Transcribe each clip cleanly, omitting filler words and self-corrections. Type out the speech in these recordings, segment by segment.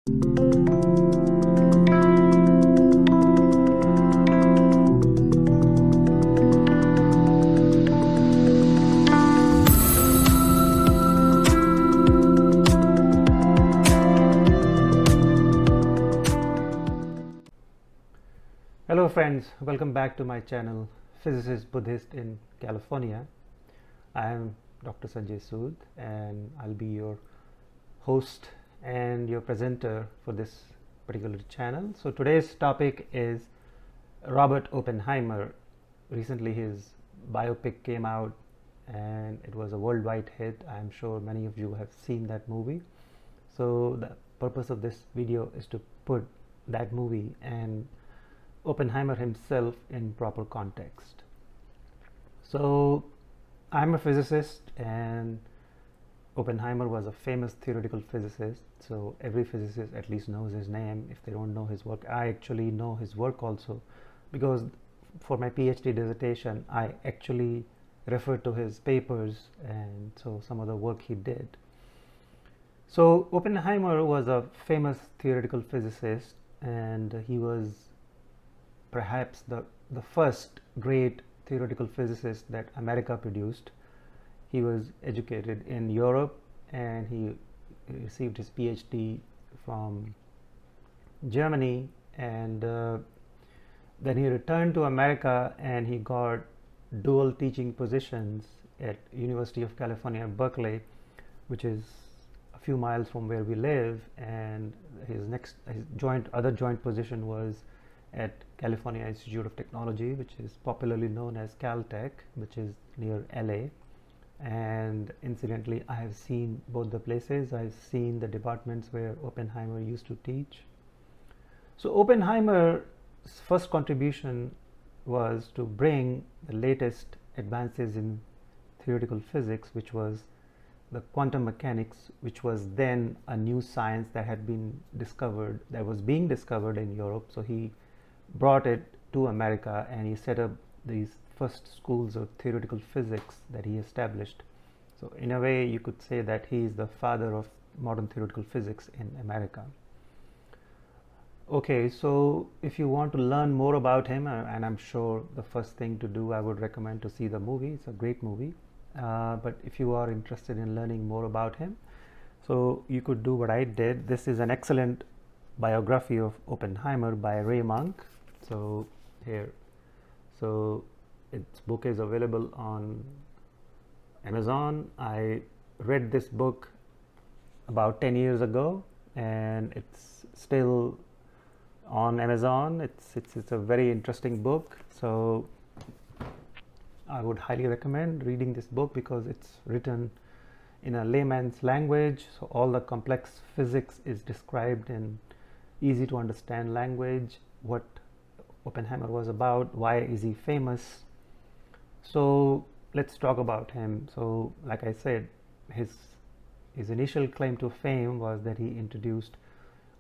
Hello friends, welcome back to my channel Physicist Buddhist in California. I am Dr. Sanjay Sood and I'll be your host and your presenter for this particular channel. So today's topic is Robert Oppenheimer. Recently his biopic came out and it was a worldwide hit. I'm sure many of you have seen that movie. So the purpose of this video is to put that movie and Oppenheimer himself in proper context. So I'm a physicist and Oppenheimer was a famous theoretical physicist, so every physicist at least knows his name. If they don't know his work, I actually know his work also, because for my PhD dissertation I actually referred to his papers and so some of the work he did. So Oppenheimer was a famous theoretical physicist and he was perhaps the first great theoretical physicist that America produced. He was educated in Europe and he received his PhD from Germany, and then he returned to America and he got dual teaching positions at University of California, Berkeley, which is a few miles from where we live, and his other joint position was at California Institute of Technology, which is popularly known as Caltech, which is near LA. And incidentally, I have seen both the places. I've seen the departments where Oppenheimer used to teach. So Oppenheimer's first contribution was to bring the latest advances in theoretical physics, which was the quantum mechanics, which was then a new science that had been discovered, that was being discovered in Europe. So he brought it to America and he set up these first schools of theoretical physics that he established. So in a way you could say that he is the father of modern theoretical physics in America. Okay, so if you want to learn more about him, and I'm sure the first thing to do, I would recommend to see the movie. It's a great movie. But if you are interested in learning more about him, so you could do what I did. This is an excellent biography of Oppenheimer by Ray Monk. So here, so its book is available on Amazon. I read this book about 10 years ago and it's still on Amazon. It's a very interesting book, so I would highly recommend reading this book because it's written in a layman's language, so all the complex physics is described in easy to understand language, what Oppenheimer was about, why is he famous. So let's talk about him. So like I said, his initial claim to fame was that he introduced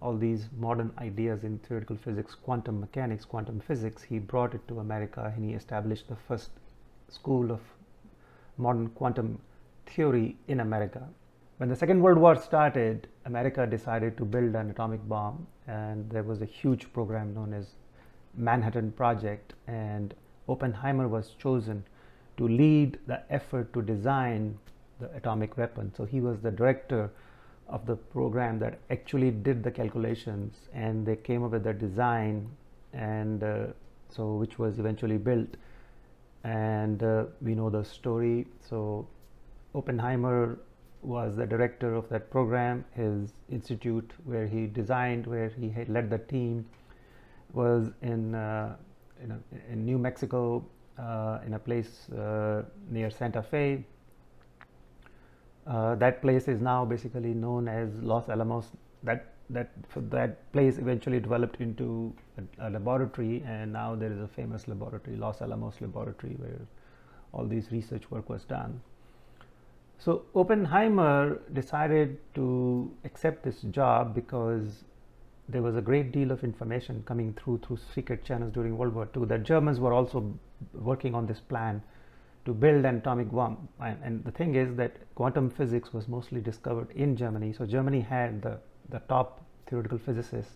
all these modern ideas in theoretical physics, quantum mechanics, quantum physics. He brought it to America and he established the first school of modern quantum theory in America. When the Second World War started, America decided to build an atomic bomb, and there was a huge program known as Manhattan Project, and Oppenheimer was chosen to lead the effort to design the atomic weapon. So he was the director of the program that actually did the calculations, and they came up with the design, and so which was eventually built. And we know the story. So Oppenheimer was the director of that program. His institute where he designed, where he had led the team, was in New Mexico, in a place near Santa Fe. That place is now basically known as Los Alamos. That place eventually developed into a laboratory, and now there is a famous laboratory, Los Alamos Laboratory, where all this research work was done. So Oppenheimer decided to accept this job because there was a great deal of information coming through secret channels during World War II. The Germans were also working on this plan to build an atomic bomb. And the thing is that quantum physics was mostly discovered in Germany. So Germany had the top theoretical physicists.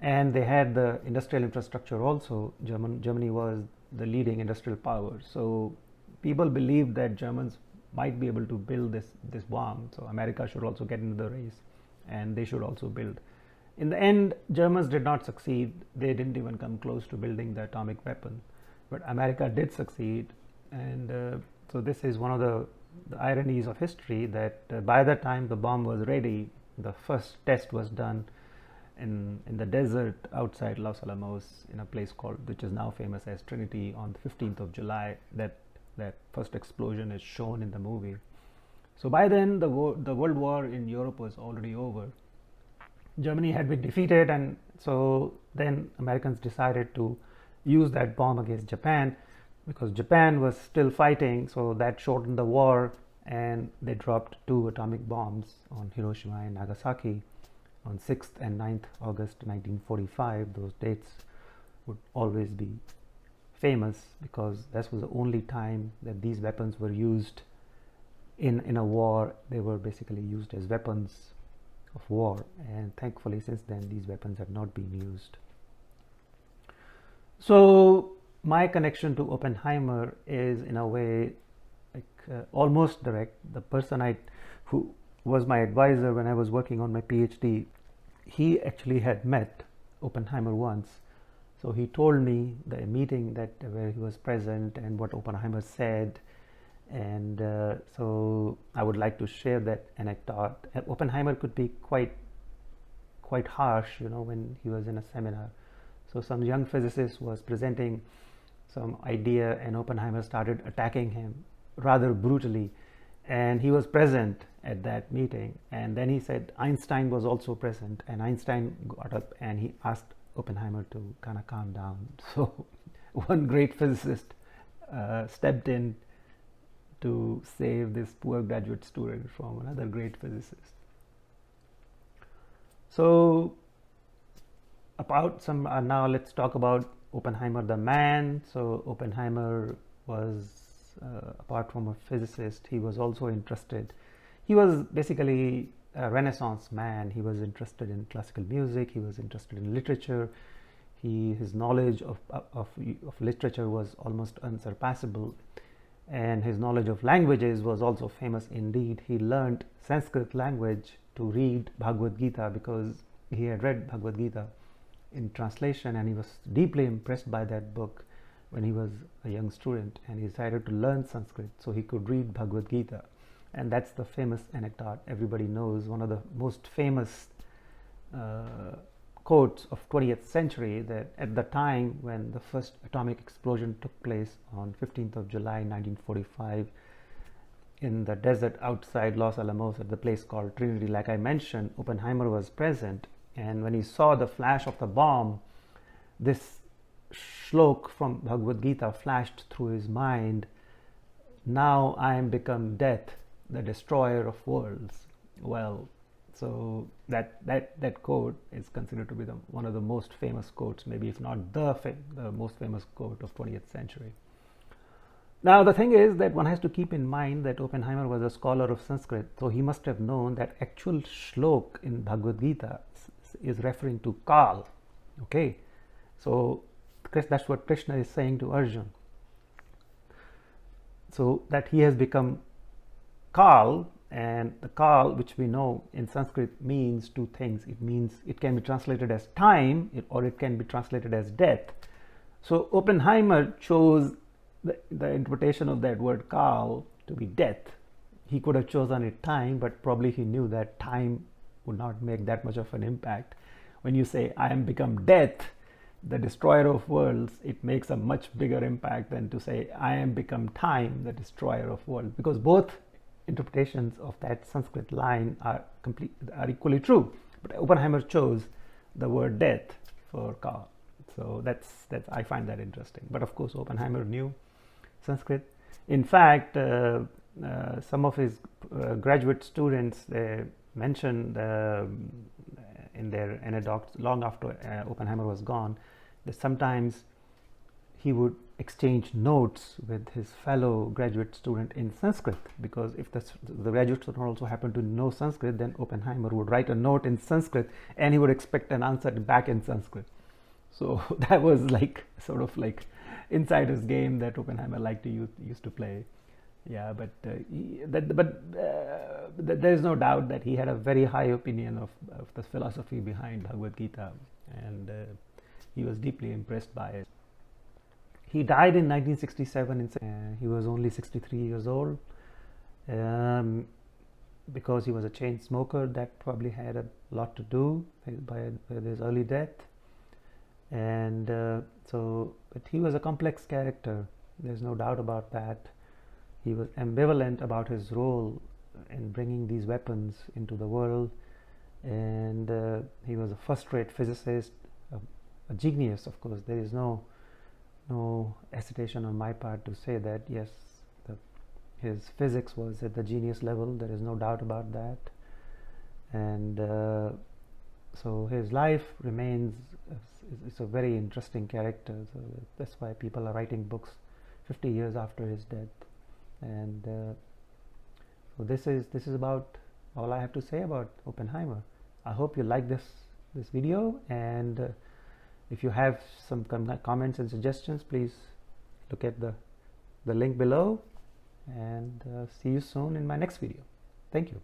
And they had the industrial infrastructure also. Germany was the leading industrial power. So people believed that Germans might be able to build this bomb. So America should also get into the race, and they should also build. In the end, Germans did not succeed. They didn't even come close to building the atomic weapon. But America did succeed. And so this is one of the ironies of history, that by the time the bomb was ready, the first test was done in the desert outside Los Alamos, in a place which is now famous as Trinity, on the 15th of July. That first explosion is shown in the movie. So by then the World War in Europe was already over. Germany had been defeated, and so then Americans decided to use that bomb against Japan, because Japan was still fighting. So that shortened the war, and they dropped 2 atomic bombs on Hiroshima and Nagasaki on 6th and 9th August 1945. Those dates would always be famous, because this was the only time that these weapons were used in a war. They were basically used as weapons of war, and thankfully since then these weapons have not been used. So my connection to Oppenheimer is, in a way, almost direct. The person who was my advisor when I was working on my PhD, he actually had met Oppenheimer once. So he told me the meeting where he was present and what Oppenheimer said. And so I would like to share that anecdote. Oppenheimer could be quite harsh, when he was in a seminar. So some young physicist was presenting some idea, and Oppenheimer started attacking him rather brutally. And he was present at that meeting. And then he said Einstein was also present, and Einstein got up and he asked Oppenheimer to kind of calm down. So one great physicist stepped in to save this poor graduate student from another great physicist. So now let's talk about Oppenheimer the man. So Oppenheimer was, apart from a physicist, he was also interested. He was basically a Renaissance man. He was interested in classical music. He was interested in literature. His knowledge of literature was almost unsurpassable, and his knowledge of languages was also famous indeed. He learned Sanskrit language to read Bhagavad Gita, because he had read Bhagavad Gita in translation, and he was deeply impressed by that book when he was a young student, and he decided to learn Sanskrit so he could read Bhagavad Gita. And that's the famous anecdote everybody knows, one of the most famous quotes of 20th century, that at the time when the first atomic explosion took place on 15th of July 1945 in the desert outside Los Alamos at the place called Trinity, like I mentioned, Oppenheimer was present. And when he saw the flash of the bomb, this shlok from Bhagavad Gita flashed through his mind: "Now I am become death, the destroyer of worlds." Well, so that quote is considered to be one of the most famous quotes, maybe if not the most famous quote of 20th century. Now the thing is that one has to keep in mind that Oppenheimer was a scholar of Sanskrit, so he must have known that actual shlok in Bhagavad Gita is referring to Kal. Okay, so that's what Krishna is saying to Arjuna. So that he has become Kal, and the Kal, which we know in Sanskrit, means two things. It can be translated as time, or it can be translated as death. So Oppenheimer chose the interpretation of that word Kal to be death. He could have chosen it time, but probably he knew that time would not make that much of an impact. When you say I am become death, the destroyer of worlds, it makes a much bigger impact than to say I am become time, the destroyer of worlds, because both interpretations of that Sanskrit line are equally true. But Oppenheimer chose the word death for Kal. So that's I find that interesting. But of course Oppenheimer knew Sanskrit. In fact, some of his graduate students, they mentioned in their anecdotes long after Oppenheimer was gone, that sometimes he would exchange notes with his fellow graduate student in Sanskrit, because if the graduate student also happened to know Sanskrit, then Oppenheimer would write a note in Sanskrit and he would expect an answer back in Sanskrit. So that was like sort of like insider's game that Oppenheimer liked to used to play. Yeah, but there is no doubt that he had a very high opinion of the philosophy behind Bhagavad Gita, and he was deeply impressed by it. He died in 1967. He was only 63 years old. Because he was a chain smoker, that probably had a lot to do with his early death. And but he was a complex character. There's no doubt about that. He was ambivalent about his role in bringing these weapons into the world, and he was a first-rate physicist, a genius. Of course, there is no hesitation on my part to say that yes, his physics was at the genius level. There is no doubt about that. And so his life remains, it's a very interesting character. So that's why people are writing books 50 years after his death. And so this is about all I have to say about Oppenheimer. I hope you like this video, and if you have some comments and suggestions, please look at the link below, and see you soon in my next video. Thank you.